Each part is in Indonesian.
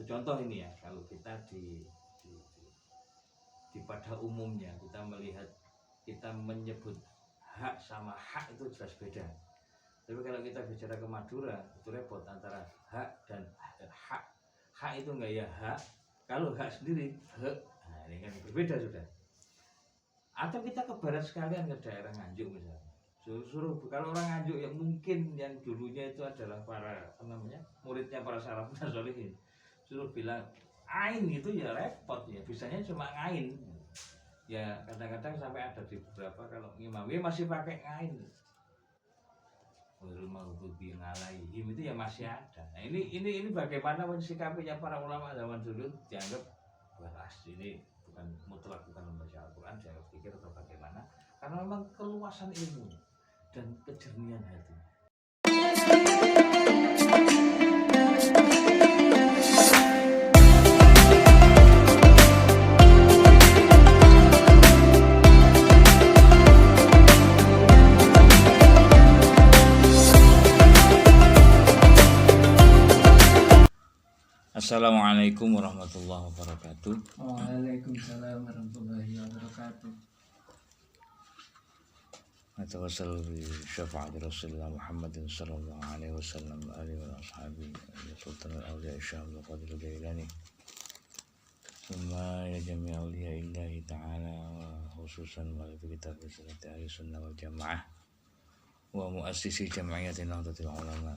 contoh ini ya, kalau kita di pada umumnya kita melihat, kita menyebut hak sama hak itu jelas beda. Tapi kalau kita bicara ke Madura itu repot antara hak dan hak. Hak itu enggak ya hak, kalau hak sendiri hak. Nah, ini kan berbeda sudah. Atau kita ke barat sekalian, ke daerah Nganjuk misalnya. Suruh kalau orang Nganjuk yang mungkin yang dulunya itu adalah para muridnya para salafus sholihin, suruh bilang ain itu ya repot ya, bisanya cuma ngain. Ya kadang-kadang sampai ada di beberapa kalau ngimami masih pakai ngain. Maghdubi alaihim itu ya masih ada. Nah, ini bagaimana sikapnya para ulama zaman dulu, dianggap beras ini bukan mutlak, bukan membaca Al-Quran, dianggap pikir atau bagaimana, karena memang keluasan ilmu dan kejernihan hati. Assalamualaikum warahmatullahi wabarakatuh. Waalaikumsalam warahmatullahi wabarakatuh. Atawassalu bi syafaati Rasulullah Muhammadin sallallahu alaihi wasallam wa alihi wa ashabihi sultan al-awliya Syekh Abdul Qadir Jailani. Summa ya jami' awliya illahi ta'ala wa khususan mu'allif kitab sunnati ahli sunnah wal jamaah wa muassisi jam'iyyati Nahdlatul Ulama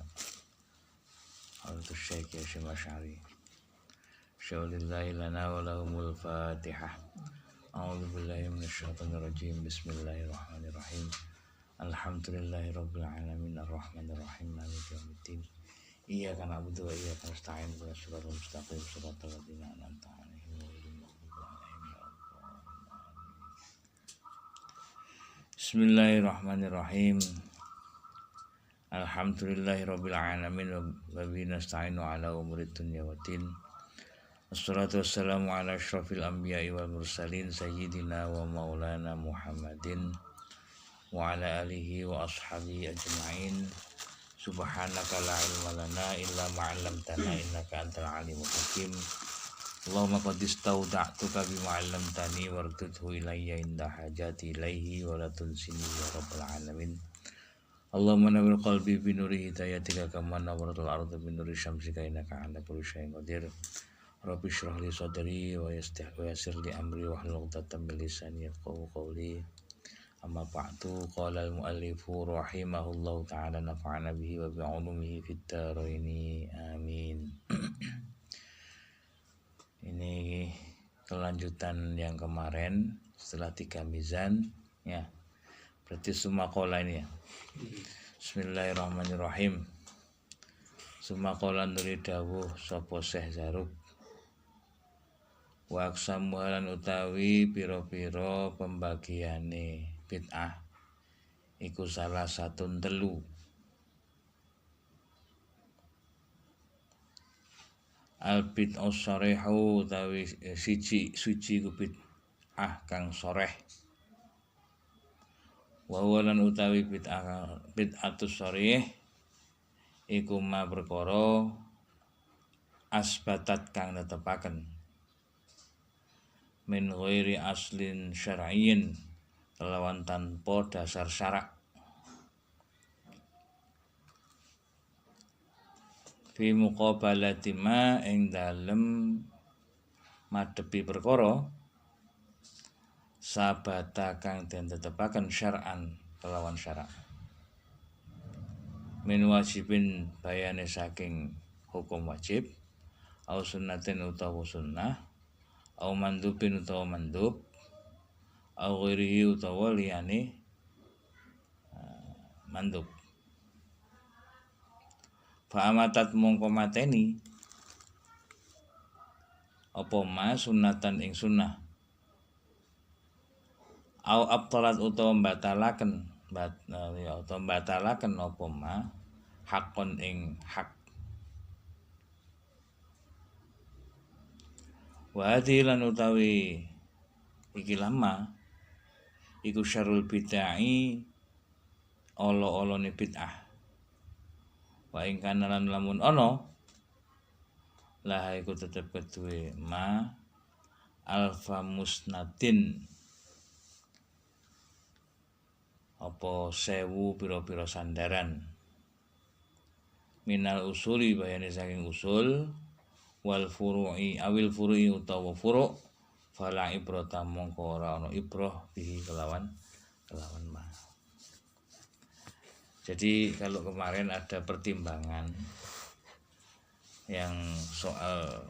Al-Syekh Hasyim Asy'ari. Syaulillahi lana wa lahumul Fatihah. A'udzu billahi minasyaitonir rajim. Bismillahirrahmanirrahim. Alhamdulillahi rabbil alamin arrahmanir rahim maliki yaumiddin. Iyyaka na'budu wa iyyaka nasta'in. Ihdinas siratal mustaqim siratal ladzina an'amta 'alaihim ghairil maghdubi 'alaihim waladdallin. Bismillahirrahmanirrahim. Alhamdulillahi rabbil alamin wa bihi nasta'inu 'ala umurid dunya waddin. Wassalatu wassalamu ala asyrafil anbiya'i wal mursalin sayyidina wa maulana Muhammadin wa ala alihi wa ashabihi ajma'in. Subhanaka la ilma lana illa ma 'allamtana innaka antal alimul hakim. Allahumma qad istawda'tuka bima 'allamtani wardudhu ilayya inda hajati ilaihi wa la tunsini ya rabbal alamin. Allahumma nawwir qalbi bi nuri hidayatika kama nawwaratul arda bi nuri syamsika innaka 'ala kulli syai'in qadir. Rabbi shrah li sadri wa yassir li amri wa hlul 'uqdatam min lisani yafqahu qawli. Amma ba'du, qala al-mu'allifu rahimahullahu ta'ala nafa'ana bihi wa bi'ulumihi fid dharaini amin. Ini kelanjutan yang kemarin setelah 3 mizan ya. Berarti semua qala ini ya. Bismillahirrahmanirrahim. Semua qala nuri dawuh sapa Syekh Zaruk. Wa aksamuhalan utawi piro-piro pembagiane bid'ah iku salah satu telu. Al bid'ah sharihu utawi suci ku bid'ah kang soreh. Wa walan utawi bid'atus sharih iku ma perkara asbatat kang netepaken min ghairi aslin syar'iyyin kelawan tanpa dasar syarak. Fi muqabalati ma ing dalem madhepi perkara sabata kang den tetepaken syar'an kelawan syarak. Min wajibin bayane saking hukum wajib, au sunnatin utawa sunnah, au mandubin utawa mandub, au ghairihi utawa liyane mandub. Fa amatat mongko mateni apa ma sunnatan ing sunnah, au abtalat utawa batalaken apa ma hakon ing hak. Wa hadilan utawi iki lama iku syarul bid'ai olo-olone bid'ah. Wa ing kana lan lamun ana laha iku tetep kedue ma alfa musnadin apa 1000 pira-pira sandaran minal usuli bayane saking usul wal furu'i awil furu'i utawa furu' fala ibrata mongko ora ana ibrah bihi kelawan ma. Jadi kalau kemarin ada pertimbangan yang soal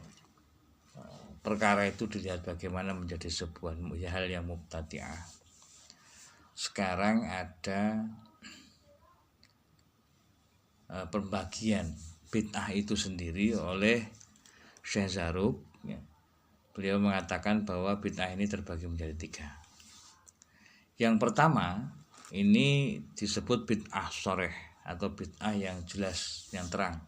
perkara itu dilihat bagaimana menjadi sebuah hal yang mubtadi'ah. Sekarang ada pembagian bid'ah itu sendiri oleh Syekh Zarruq. Beliau mengatakan bahwa bid'ah ini terbagi menjadi 3. Yang pertama ini disebut bid'ah sharih atau bid'ah yang jelas, yang terang.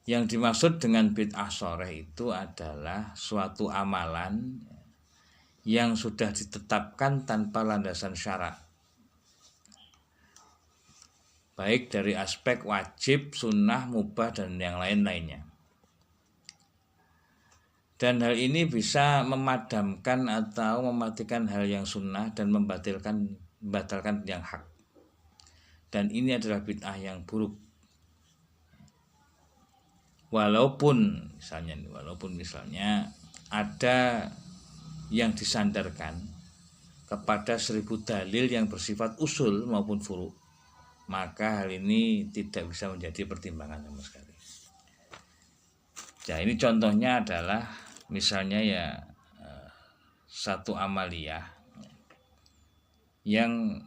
Yang dimaksud dengan bid'ah sharih itu adalah suatu amalan yang sudah ditetapkan tanpa landasan syarak, baik dari aspek wajib, sunnah, mubah, dan yang lain-lainnya. Dan hal ini bisa memadamkan atau mematikan hal yang sunnah dan membatalkan yang hak. Dan ini adalah bid'ah yang buruk. Walaupun misalnya ada yang disandarkan kepada 1000 dalil yang bersifat usul maupun furu', maka hal ini tidak bisa menjadi pertimbangan sama sekali. Nah, ini contohnya adalah misalnya ya satu amaliyah yang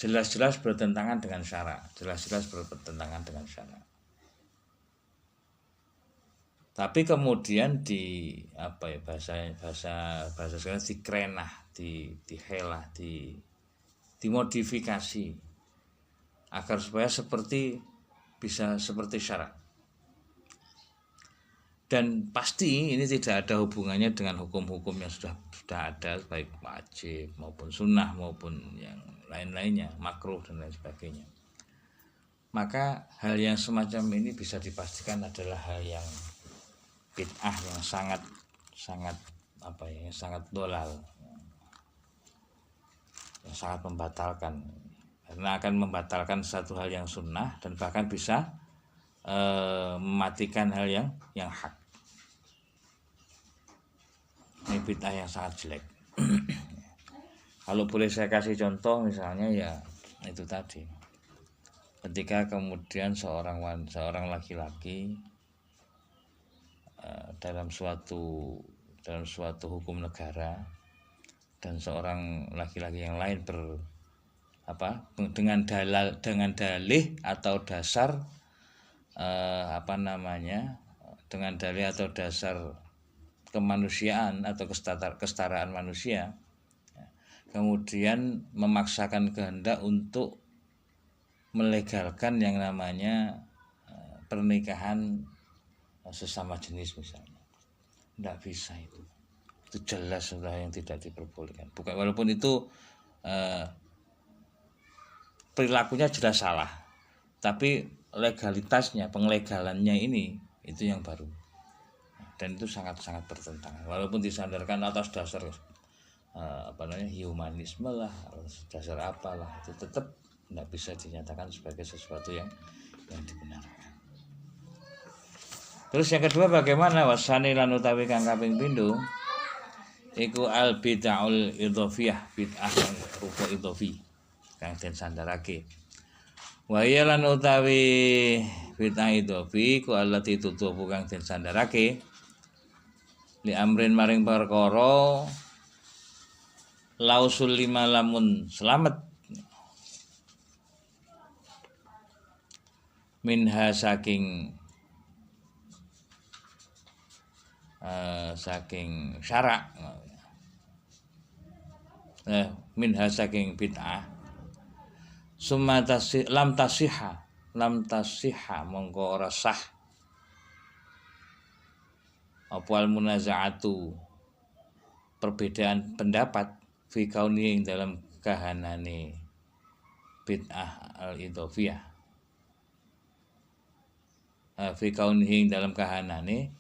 jelas-jelas bertentangan dengan syarak, Tapi kemudian bahasa sekarang dikrenah, dihelah, dimodifikasi agar supaya bisa seperti syarak. Dan pasti ini tidak ada hubungannya dengan hukum-hukum yang sudah ada, baik wajib maupun sunnah maupun yang lain-lainnya, makruh dan lain sebagainya. Maka hal yang semacam ini bisa dipastikan adalah hal yang bid'ah yang sangat dolal, yang sangat membatalkan, karena akan membatalkan satu hal yang sunnah dan bahkan bisa mematikan hal yang hak. Ini bid'ah yang sangat jelek. Kalau boleh saya kasih contoh, misalnya ya itu tadi, ketika kemudian seorang laki-laki dalam suatu hukum negara dan seorang laki-laki yang lain dengan dalih atau dasar dengan dalih atau dasar kemanusiaan atau kesetaraan manusia, kemudian memaksakan kehendak untuk melegalkan yang namanya pernikahan sesama jenis misalnya. Tidak bisa itu jelas sudah yang tidak diperbolehkan. Bukan, walaupun itu perilakunya jelas salah, tapi legalitasnya, penglegalannya ini itu yang baru, dan itu sangat-sangat bertentangan. Walaupun disandarkan atas dasar humanisme lah, dasar apalah, itu tetap tidak bisa dinyatakan sebagai sesuatu yang dibenarkan. Terus yang kedua, bagaimana wasani lan utawi kang kaping pindho iku al bid'aul idhofiyah, bid'ah yang rupa idhofi kang den sandarake. Wa ya lan utawi bid'ah idhofi ku allati tutupu kang den sandarake li amrin maring perkara lausul lima lamun selamat minha saking syarak, minha saking bid'ah, summa lam tasihha mongko ora sah apa al munazaatu perbedaan pendapat fi kauni ing dalam kahanane bid'ah al idhofiyah. fi kaunihi dalam kahanane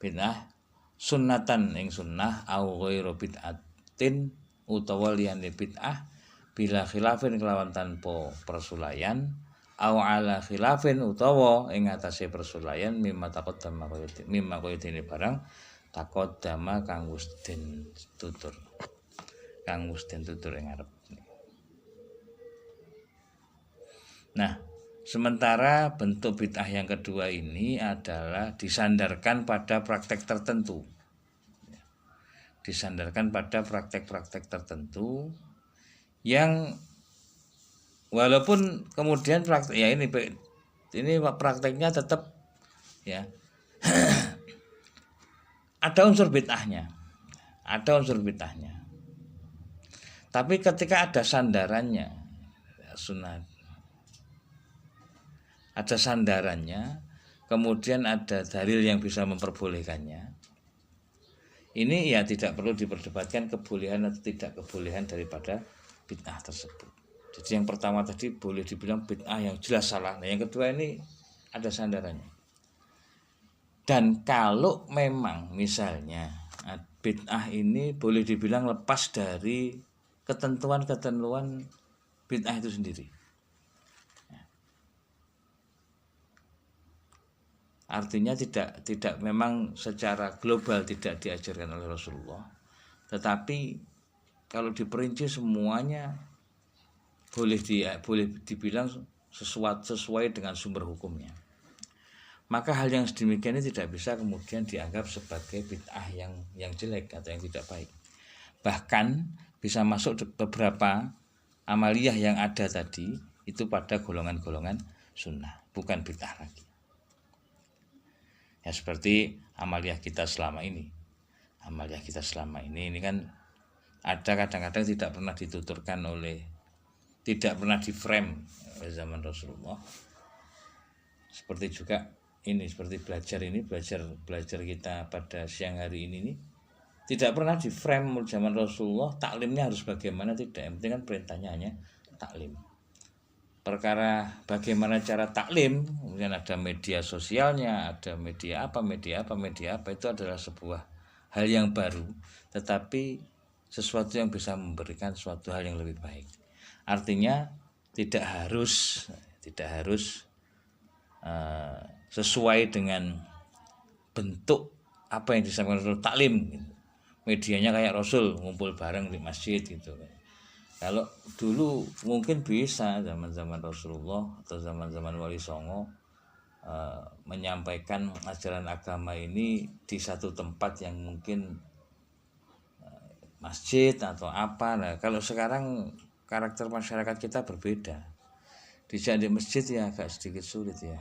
bid'ah sunnatan ing sunnah au ghairu bid'atin utawa liyane bid'ah bila khilafin kelawan tanpa persulayan au ala khilafin utawa ing atase persulayan mimma taqaddama kaya barang taqaddama kang wis den tutur ing ngarep. Nah, sementara bentuk bid'ah yang kedua ini adalah disandarkan pada praktek tertentu. Disandarkan pada praktek-praktek tertentu yang walaupun kemudian praktek ya ini prakteknya tetap ya ada unsur bid'ahnya. Tapi ketika ada sandarannya sunat, ada sandarannya, kemudian ada dalil yang bisa memperbolehkannya. Ini ya tidak perlu diperdebatkan kebolehan atau tidak kebolehan daripada bid'ah tersebut. Jadi yang pertama tadi boleh dibilang bid'ah yang jelas salah. Nah, yang kedua ini ada sandarannya. Dan kalau memang misalnya bid'ah ini boleh dibilang lepas dari ketentuan-ketentuan bid'ah itu sendiri. Artinya tidak memang secara global tidak diajarkan oleh Rasulullah, tetapi kalau diperinci semuanya boleh dibilang sesuai dengan sumber hukumnya. Maka hal yang sedemikian ini tidak bisa kemudian dianggap sebagai bid'ah yang jelek atau yang tidak baik. Bahkan bisa masuk beberapa amaliyah yang ada tadi itu pada golongan-golongan sunnah, bukan bid'ah lagi. Ya seperti amaliyah kita selama ini. Ini kan ada kadang-kadang tidak pernah dituturkan tidak pernah di-frame oleh zaman Rasulullah. Seperti juga ini, seperti belajar kita pada siang hari ini tidak pernah di-frame oleh zaman Rasulullah. Taklimnya harus bagaimana, tidak. Yang penting kan perintahnya hanya taklim. Perkara bagaimana cara taklim, kemudian ada media sosialnya, ada media apa itu adalah sebuah hal yang baru, tetapi sesuatu yang bisa memberikan suatu hal yang lebih baik. Artinya tidak harus sesuai dengan bentuk apa yang disampaikan Rasul taklim. Medianya kayak Rasul ngumpul bareng di masjid gitu. Kalau dulu mungkin bisa zaman-zaman Rasulullah atau zaman-zaman Wali Songo menyampaikan ajaran agama ini di satu tempat yang mungkin masjid atau apa. Nah, kalau sekarang karakter masyarakat kita berbeda. Dijak di masjid ya agak sedikit sulit ya.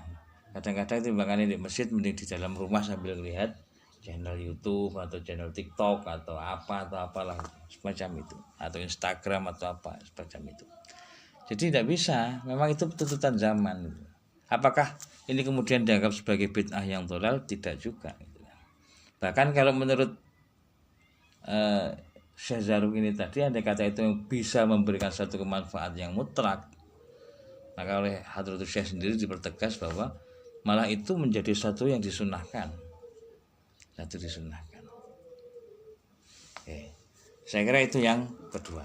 Kadang-kadang timbangannya di masjid mending di dalam rumah sambil lihat channel YouTube atau channel TikTok atau apalah semacam itu, atau Instagram atau apa semacam itu. Jadi tidak bisa, memang itu tuntutan zaman. Apakah ini kemudian dianggap sebagai bid'ah yang dhalal? Tidak juga. Bahkan kalau menurut Syekh Zarruq ini tadi, ada kata itu yang bisa memberikan satu kemanfaat yang mutlak, maka oleh Hadratus Syekh sendiri dipertegas bahwa malah itu menjadi satu yang disunahkan. Oke. Saya kira itu yang kedua.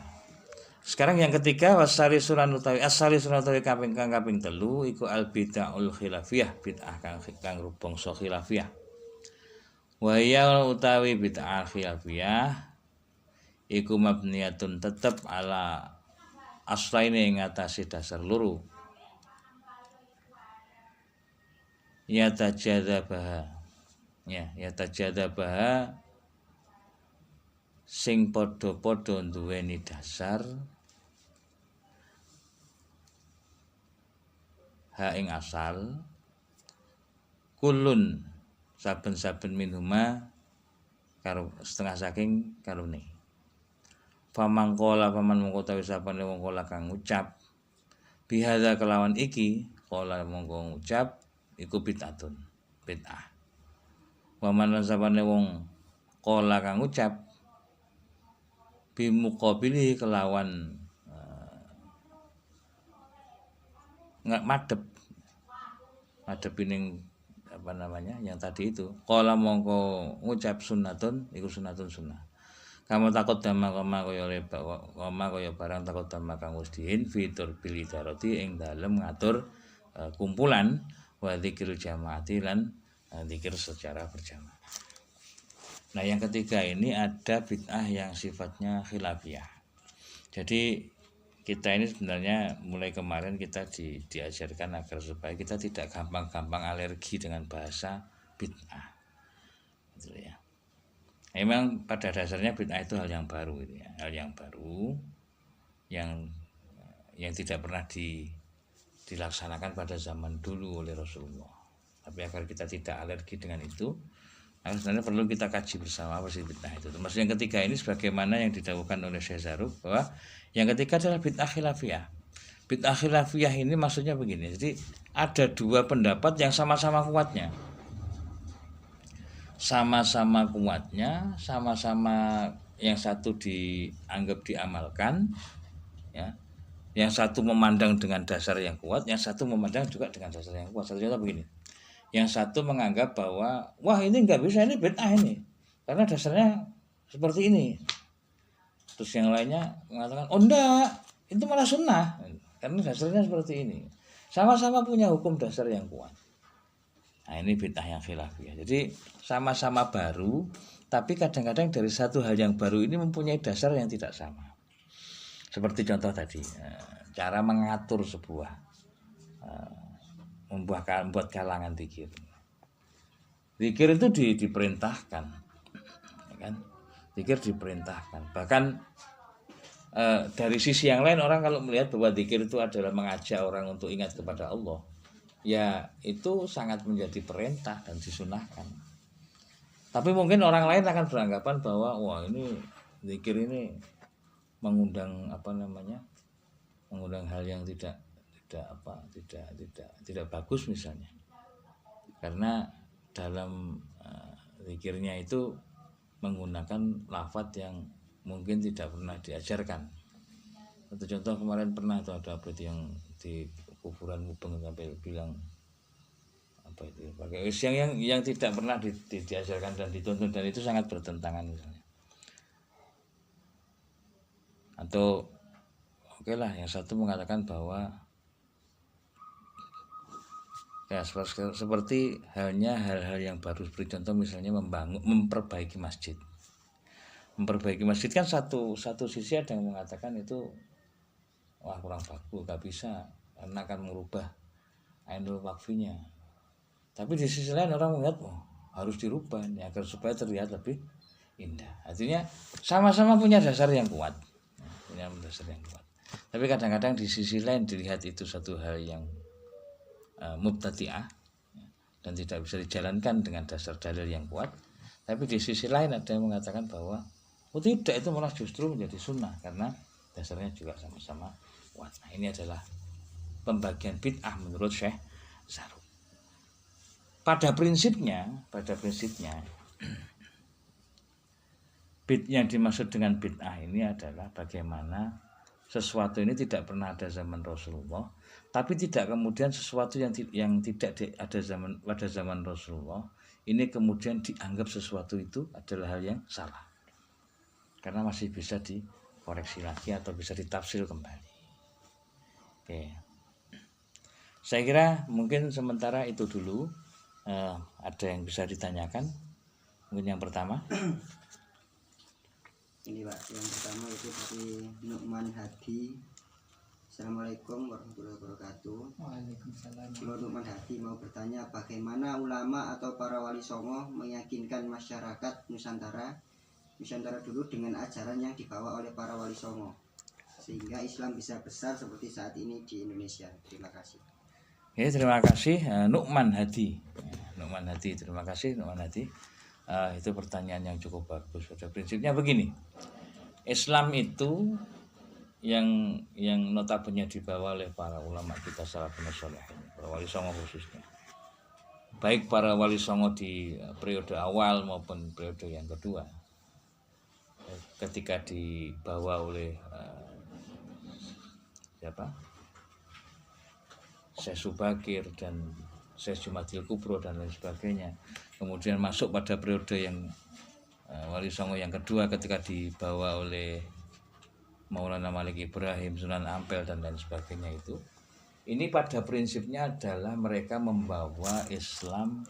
Sekarang yang ketiga, asali sunan utawi kaping 3 iku al bid'aul khilafiyah, bid'ah kang bangsa khilafiyah. Wa ya utawi bid'ah khilafiyah iku mabniyatun tetep ala aslaine ing atase dasar loro. Ya tajadzabah sing padha-padha duweni dasar ing asal kulun saben-saben minhuma karo setengah saking karone. Paman mongko tawi sapane wong kala kang ngucap bihadza kelawan iki kala mongko ngucap iku bid'atun, bid'ah. Waman sabane wong kala kang ngucap bimuqabili kelawan madhep ning yang tadi itu qala mongko ngucap sunnatun iku sunnatun sunnah kamu takut dama kaya barang takut dama kang wis diin fitur bil idarati ing dalem ngatur kumpulan wa dzikir jamaati lan dzikir secara berjamaah. Nah, yang ketiga ini ada bid'ah yang sifatnya khilafiyah. Jadi kita ini sebenarnya mulai kemarin kita diajarkan agar supaya kita tidak gampang-gampang alergi dengan bahasa bid'ah. Gitu ya. Memang pada dasarnya bid'ah itu hal yang baru itu ya, hal yang baru yang tidak pernah dilaksanakan pada zaman dulu oleh Rasulullah. Tapi agar kita tidak alergi dengan itu, sebenarnya perlu kita kaji bersama apa sih bid'ah itu. Termasuk yang ketiga ini sebagaimana yang didhawuhkan oleh Syekh Zaruk bahwa yang ketiga adalah bid'ah khilafiyah. Bid'ah khilafiyah ini maksudnya begini. Jadi ada dua pendapat yang sama-sama kuatnya. Sama-sama kuatnya, sama-sama yang satu dianggap diamalkan ya. Yang satu memandang dengan dasar yang kuat, yang satu memandang juga dengan dasar yang kuat. Satu contoh begini. Yang satu menganggap bahwa wah ini nggak bisa, ini bid'ah ini karena dasarnya seperti ini. Terus yang lainnya mengatakan oh enggak, itu malah sunnah karena dasarnya seperti ini. Sama-sama punya hukum dasar yang kuat. Nah, ini bid'ah yang khilafiyah. Jadi sama-sama baru, tapi kadang-kadang dari satu hal yang baru ini mempunyai dasar yang tidak sama. Seperti contoh tadi, cara mengatur sebuah membuat kalangan zikir. Zikir itu diperintahkan, ya kan? Zikir diperintahkan. Bahkan dari sisi yang lain orang kalau melihat bahwa zikir itu adalah mengajak orang untuk ingat kepada Allah, ya itu sangat menjadi perintah dan disunahkan. Tapi mungkin orang lain akan beranggapan bahwa wah ini zikir ini mengundang mengundang hal yang tidak bagus misalnya, karena dalam zikirnya itu menggunakan lafadz yang mungkin tidak pernah diajarkan. Satu contoh kemarin pernah itu ada apa itu yang di kuburan Mubeng sampai bilang apa itu pakai yang tidak pernah diajarkan dan dituntun, dan itu sangat bertentangan misalnya. Atau oke lah, yang satu mengatakan bahwa ya seperti halnya hal-hal yang baru, seperti contoh misalnya memperbaiki masjid. Memperbaiki masjid kan satu sisi ada yang mengatakan itu wah kurang bagus, gak bisa karena akan merubah ainul wakfinya. Tapi di sisi lain orang melihat harus dirubah nih agar supaya terlihat lebih indah. Artinya sama-sama punya dasar yang kuat. Tapi kadang-kadang di sisi lain dilihat itu satu hal yang mubtadi'ah dan tidak bisa dijalankan dengan dasar dalil yang kuat. Tapi di sisi lain ada yang mengatakan bahwa tidak, itu malah justru menjadi sunnah karena dasarnya juga sama-sama kuat. Nah, ini adalah pembagian bid'ah menurut Syekh Zaruk. Pada prinsipnya yang dimaksud dengan bid'ah ini adalah bagaimana sesuatu ini tidak pernah ada zaman Rasulullah, tapi tidak kemudian sesuatu yang tidak ada pada zaman Rasulullah ini kemudian dianggap sesuatu itu adalah hal yang salah, karena masih bisa dikoreksi lagi atau bisa ditafsir kembali. Oke, saya kira mungkin sementara itu dulu. Ada yang bisa ditanyakan? Mungkin yang pertama. Ini Pak, yang pertama itu dari Nu'man Hadi. Assalamualaikum warahmatullahi wabarakatuh. Waalaikumsalam. Nu'man Hadi mau bertanya, bagaimana ulama atau para wali songo meyakinkan masyarakat Nusantara dulu dengan ajaran yang dibawa oleh para wali songo sehingga Islam bisa besar seperti saat ini di Indonesia. Terima kasih. Ya, terima kasih Nu'man Hadi. Terima kasih Nu'man Hadi. Itu pertanyaan yang cukup bagus. Pada prinsipnya begini, Islam itu yang notabene dibawa oleh para ulama kita salafun saleh, para wali songo khususnya, baik para wali songo di periode awal maupun periode yang kedua, ketika dibawa oleh Syekh Subakir dan Syekh Jumadil Kubro dan lain sebagainya. Kemudian masuk pada periode yang Wali Songo yang kedua ketika dibawa oleh Maulana Malik Ibrahim, Sunan Ampel dan lain sebagainya itu. Ini pada prinsipnya adalah mereka membawa Islam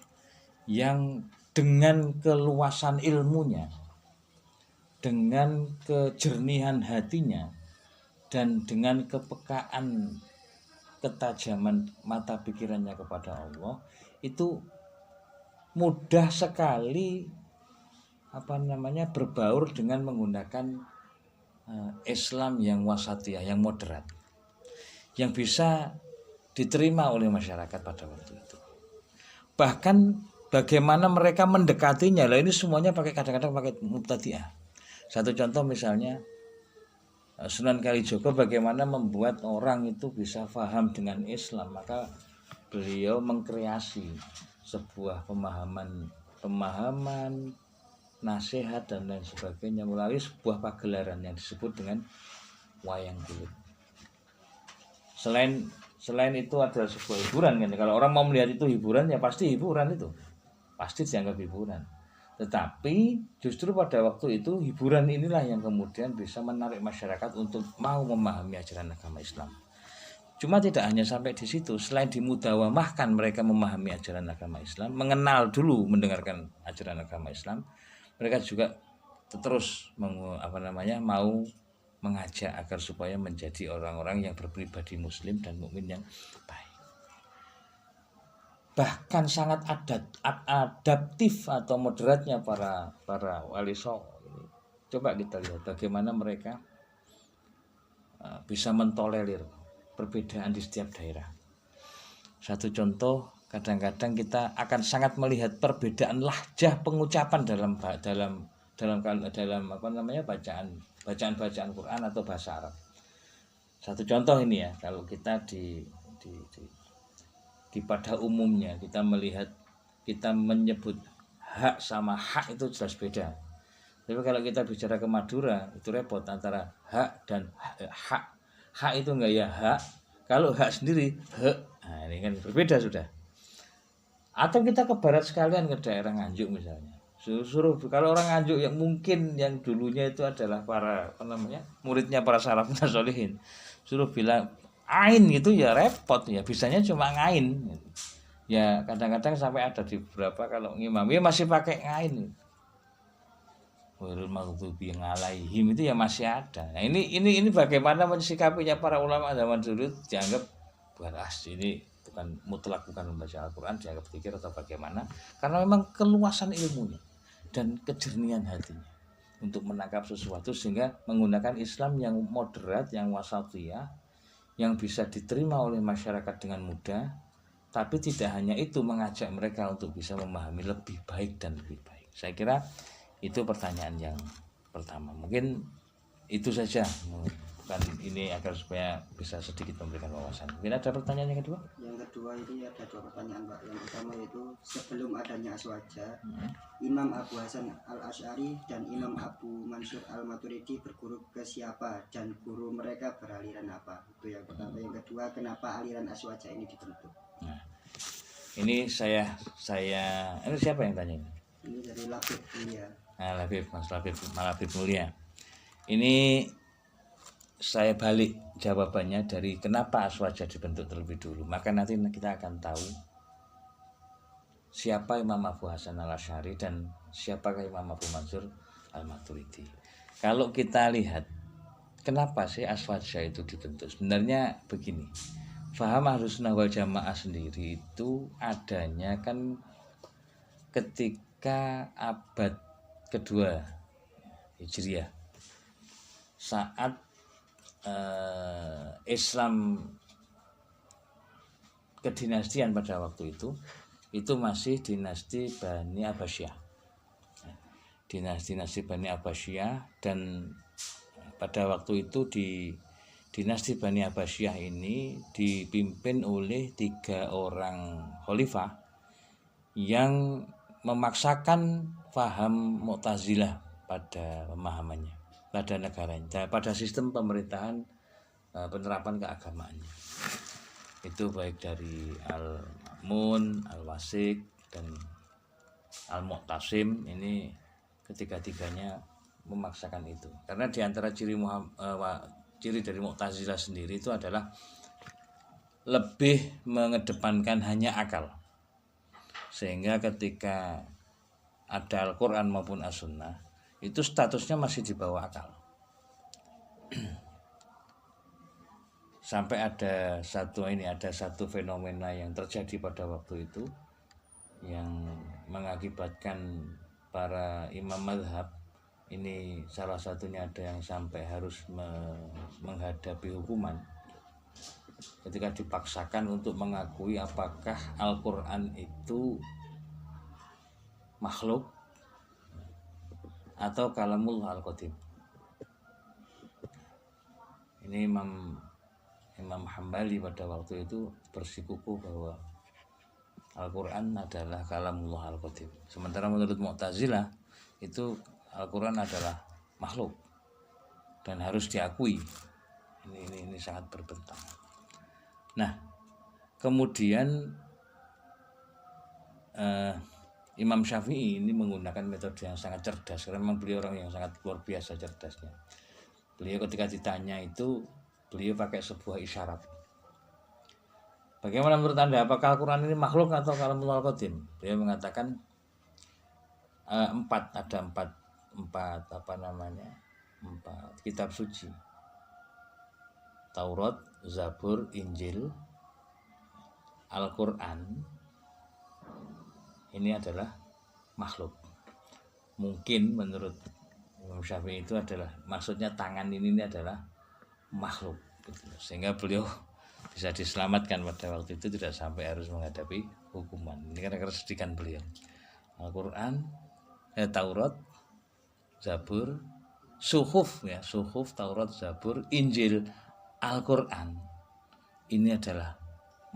yang dengan keluasan ilmunya, dengan kejernihan hatinya, dan dengan kepekaan ketajaman mata pikirannya kepada Allah, itu mudah sekali berbaur dengan menggunakan Islam yang wasatiyah, yang moderat, yang bisa diterima oleh masyarakat pada waktu itu. Bahkan bagaimana mereka mendekatinya, lah ini semuanya kadang-kadang pakai mubtadi'ah. Satu contoh misalnya Sunan Kalijogo bagaimana membuat orang itu bisa paham dengan Islam, maka beliau mengkreasi sebuah pemahaman nasihat dan lain sebagainya melalui sebuah pagelaran yang disebut dengan wayang kulit. Selain itu adalah sebuah hiburan kan. Kalau orang mau melihat itu hiburan, ya pasti hiburan itu. Pasti dianggap hiburan. Tetapi justru pada waktu itu hiburan inilah yang kemudian bisa menarik masyarakat untuk mau memahami ajaran agama Islam. Cuma tidak hanya sampai di situ, selain dimudawamahkan mereka memahami ajaran agama Islam, mengenal dulu mendengarkan ajaran agama Islam, mereka juga terus mau mengajak agar supaya menjadi orang-orang yang berpribadi muslim dan mukmin yang baik. Bahkan sangat adaptif atau moderatnya para wali songo. Coba kita lihat bagaimana mereka bisa mentolerir perbedaan di setiap daerah. Satu contoh, kadang-kadang kita akan sangat melihat perbedaan lahjah pengucapan dalam bacaan Quran atau bahasa Arab. Satu contoh ini ya, kalau kita di pada umumnya kita menyebut hak sama hak itu jelas beda. Tapi kalau kita bicara ke Madura itu repot antara hak dan hak. Hak itu enggak ya hak, kalau hak sendiri hak. Nah, ini kan berbeda sudah. Atau kita ke barat sekalian, ke daerah Nganjuk misalnya. Suruh kalau orang Nganjuk yang mungkin yang dulunya itu adalah muridnya para salafun sholihin, suruh bilang ain gitu ya repot ya, bisanya cuma ngain. Ya kadang-kadang sampai ada di beberapa kalau ngimam ya masih pakai ngain. Warul maghdubi alaihim itu ya masih ada. Nah, ini bagaimana mensikapinya para ulama zaman dulu, dianggap beras ini bukan mutlak, bukan membaca Al-Qur'an, dianggap pikir atau bagaimana, karena memang keluasan ilmunya dan kejernihan hatinya untuk menangkap sesuatu sehingga menggunakan Islam yang moderat, yang wasatiyah, yang bisa diterima oleh masyarakat dengan mudah, tapi tidak hanya itu, mengajak mereka untuk bisa memahami lebih baik dan lebih baik. Saya kira itu pertanyaan yang pertama. Mungkin itu saja, bukan ini agar supaya bisa sedikit memberikan wawasan. Mungkin ada pertanyaan yang kedua? Yang kedua ini ada dua pertanyaan Pak. Yang pertama yaitu sebelum adanya Aswaja, Imam Abu Hasan Al-Asy'ari dan Imam Abu Mansur Al-Maturidi berguru ke siapa dan guru mereka beraliran apa? Itu yang pertama. Yang kedua, kenapa aliran Aswaja ini dibentuk? Nah, ini saya ini siapa yang tanya ini? Ini dari Labib Mulia. Nah, Mas Labib Mulia. Ini saya balik jawabannya dari kenapa Aswaja dibentuk terlebih dulu. Maka nanti kita akan tahu siapa Imam Abu Hasan Al-Asy'ari dan siapakah Imam Abu Mansur Al-Maturidi. Kalau kita lihat kenapa sih Aswaja itu dibentuk, sebenarnya begini. Faham Ahlussunnah wal Jamaah sendiri itu adanya kan ketika abad kedua Hijriah, saat Islam kedinastian pada waktu itu masih dinasti Bani Abbasiyah, dinasti Bani Abbasiyah, dan pada waktu itu di dinasti Bani Abbasiyah ini dipimpin oleh 3 orang khalifah yang memaksakan paham Mu'tazilah pada pemahamannya, pada negaranya, pada sistem pemerintahan, penerapan keagamaannya. Itu baik dari Al-Ma'mun, Al-Wasik, dan Al-Mu'tasim. Ini ketiga-tiganya memaksakan itu. Karena diantara ciri dari Mu'tazilah sendiri itu adalah lebih mengedepankan hanya akal. Sehingga ketika ada Al-Quran maupun As-Sunnah, itu statusnya masih di bawah akal. Sampai ada satu fenomena yang terjadi pada waktu itu yang mengakibatkan para imam mazhab ini, salah satunya ada yang sampai harus menghadapi hukuman ketika dipaksakan untuk mengakui apakah Al-Quran itu makhluk atau kalamullah al-qadim. Ini Imam Hambali pada waktu itu bersikukuh bahwa Al-Quran adalah kalamullah al-qadim. Sementara menurut Mu'tazilah itu Al-Quran adalah makhluk dan harus diakui. Ini sangat bertentangan. Nah, kemudian Imam Syafi'i ini menggunakan metode yang sangat cerdas, karena memang beliau orang yang sangat luar biasa cerdasnya. Beliau ketika ditanya itu, beliau pakai sebuah isyarat. Bagaimana menurut Anda, apakah Al-Quran ini makhluk atau kalamullah al-qadim? Beliau mengatakan empat kitab suci: Taurat, Zabur, Injil, Al-Quran. Ini adalah makhluk. Mungkin menurut Imam Syafi'i itu adalah, maksudnya tangan ini adalah makhluk gitu. Sehingga beliau bisa diselamatkan pada waktu itu, tidak sampai harus menghadapi hukuman. Ini karena kesedihan beliau. Al-Quran, Taurat, Zabur, Suhuf, Taurat, Zabur, Injil, Al-Quran. Ini adalah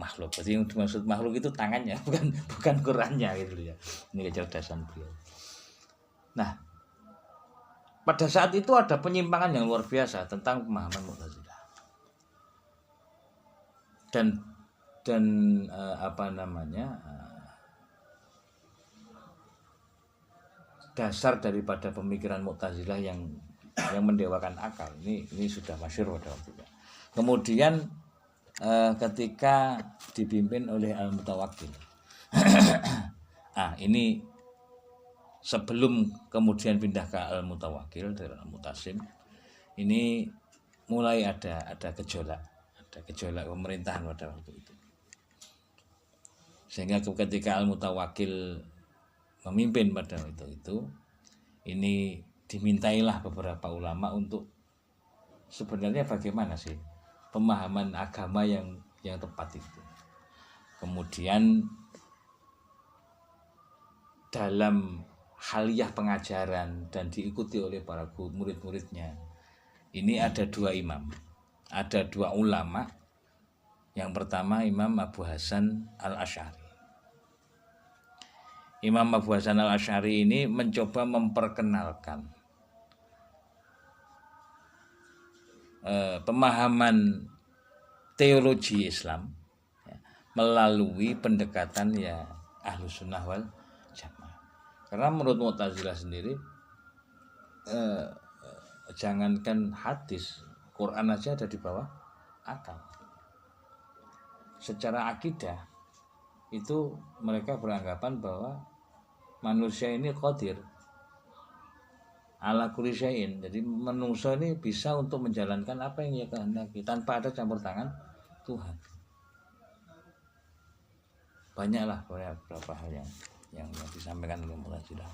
makhluk. Jadi yang dimaksud makhluk itu tangannya, bukan Qurannya gitu ya. Ini kecerdasan beliau. Nah, pada saat itu ada penyimpangan yang luar biasa tentang pemahaman Mu'tazilah. Dan dasar daripada pemikiran Mu'tazilah yang mendewakan akal ini sudah masyhur pada waktu itu. Kemudian ketika dipimpin oleh Al-Mutawakkil, ini sebelum kemudian pindah ke Al-Mutawakkil dari Al-Mutasim, ini mulai ada gejolak pemerintahan pada waktu itu. Sehingga ketika Al-Mutawakkil memimpin pada waktu itu, ini dimintailah beberapa ulama untuk sebenarnya bagaimana sih pemahaman agama yang tepat itu. Kemudian dalam haliyah pengajaran dan diikuti oleh para murid-muridnya, ini ada dua imam, ada dua ulama. Yang pertama Imam Abu Hasan Al-Asy'ari. Imam Abu Hasan Al-Asy'ari ini mencoba memperkenalkan pemahaman teologi Islam melalui pendekatan Ahlus Sunnah wal Jamaah. Karena menurut Mu'tazilah sendiri, jangankan hadis, Quran aja ada di bawah akal. Secara akidah itu mereka beranggapan bahwa manusia ini qadir ala kulli syai'in. Jadi manusia ini bisa untuk menjalankan apa yang ia kehendaki tanpa ada campur tangan Tuhan. Banyaklah beberapa hal yang disampaikan oleh Mu'tazilah.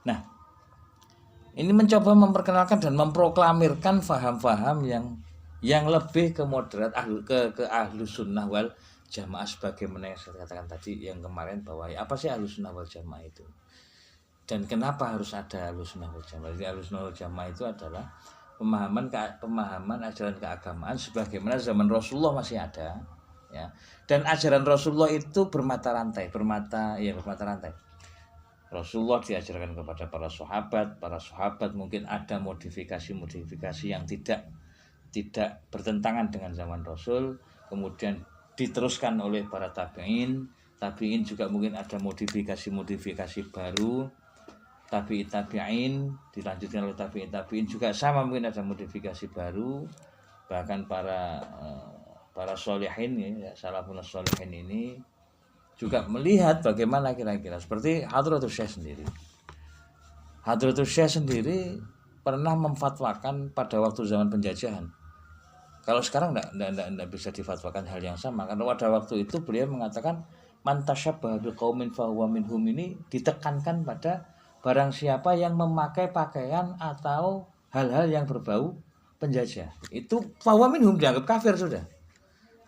Nah, ini mencoba memperkenalkan dan memproklamirkan faham-faham yang lebih ke moderat, ke Ahlus Sunnah wal Jamaah, sebagaimana yang saya katakan tadi yang kemarin, bahwa apa sih Ahlus Sunnah wal Jamaah itu dan kenapa harus ada Ahlus Sunnah wal Jamaah. Jadi Ahlus Sunnah wal Jamaah itu adalah pemahaman ajaran keagamaan sebagaimana zaman Rasulullah masih ada, ya. Dan ajaran Rasulullah itu bermata rantai. Rasulullah diajarkan kepada para sahabat mungkin ada modifikasi yang tidak bertentangan dengan zaman Rasul, kemudian diteruskan oleh para tabi'in juga mungkin ada modifikasi baru, tabi'in dilanjutkan oleh tabi'in juga sama, mungkin ada modifikasi baru. Bahkan para sholihin ya, salafun sholihin ini juga melihat bagaimana kira-kira seperti Hadratus Syekh sendiri. Hadratus Syekh sendiri pernah memfatwakan pada waktu zaman penjajahan. Kalau sekarang enggak bisa difatwakan hal yang sama, karena pada waktu itu beliau mengatakan man tasyabbaha biqaumin fahuwa minhum, ini ditekankan pada barang siapa yang memakai pakaian atau hal-hal yang berbau penjajah, itu fahuwa minhum, dianggap kafir sudah.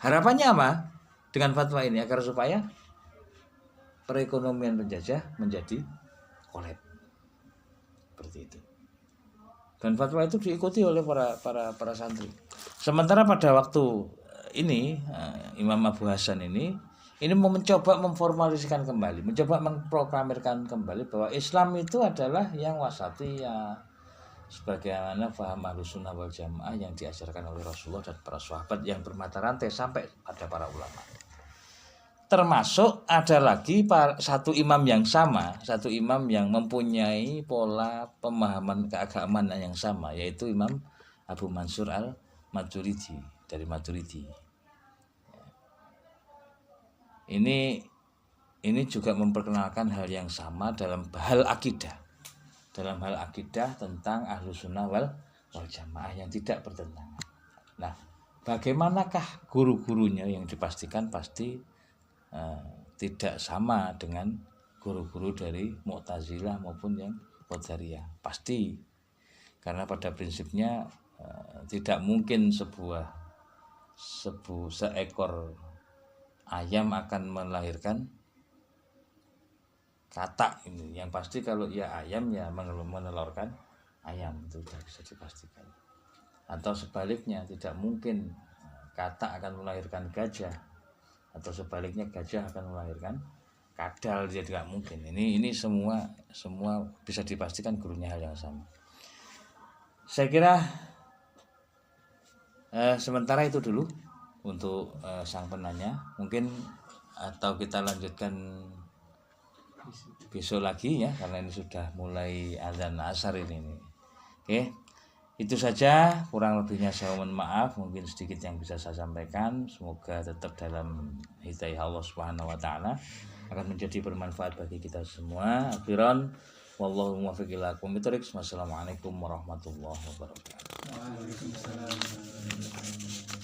Harapannya apa dengan fatwa ini? Agar supaya perekonomian penjajah menjadi kolab. Seperti itu. Dan fatwa itu diikuti oleh para santri. Sementara pada waktu ini Imam Abu Hasan ini mau mencoba memformalisasikan kembali, mencoba memproklamirkan kembali bahwa Islam itu adalah yang wasatiyah, sebagaimana paham Ahlussunnah wal Jamaah yang diajarkan oleh Rasulullah dan para sahabat yang bermata rantai sampai pada para ulama. Termasuk ada lagi satu imam yang sama, satu imam yang mempunyai pola pemahaman keagamaan yang sama, yaitu Imam Abu Mansur al-Maturidi dari Maturidi. Ini juga memperkenalkan hal yang sama dalam hal akidah. Dalam hal akidah tentang Ahlussunnah wal Jamaah yang tidak bertentangan. Nah, bagaimanakah guru-gurunya yang dipastikan pasti tidak sama dengan guru-guru dari Mu'tazilah maupun yang Qadariyah, pasti, karena pada prinsipnya tidak mungkin seekor ayam akan melahirkan katak. Ini yang pasti, kalau ya ayam ya menelurkan ayam, itu sudah bisa dipastikan. Atau sebaliknya, tidak mungkin katak akan melahirkan gajah, atau sebaliknya gajah akan melahirkan kadal, dia tidak mungkin. Ini semua bisa dipastikan gurunya hal yang sama. Saya kira sementara itu dulu untuk sang penanya, mungkin atau kita lanjutkan besok lagi ya, karena ini sudah mulai azan asar ini. Oke. Itu saja, kurang lebihnya saya mohon maaf, mungkin sedikit yang bisa saya sampaikan. Semoga tetap dalam hidayah Allah Subhanahu wa taala, akan menjadi bermanfaat bagi kita semua. Akhiran wallahu muwaffiq ila aqwamit thoriq. Wassalamualaikum warahmatullahi wabarakatuh. Waalaikumsalam.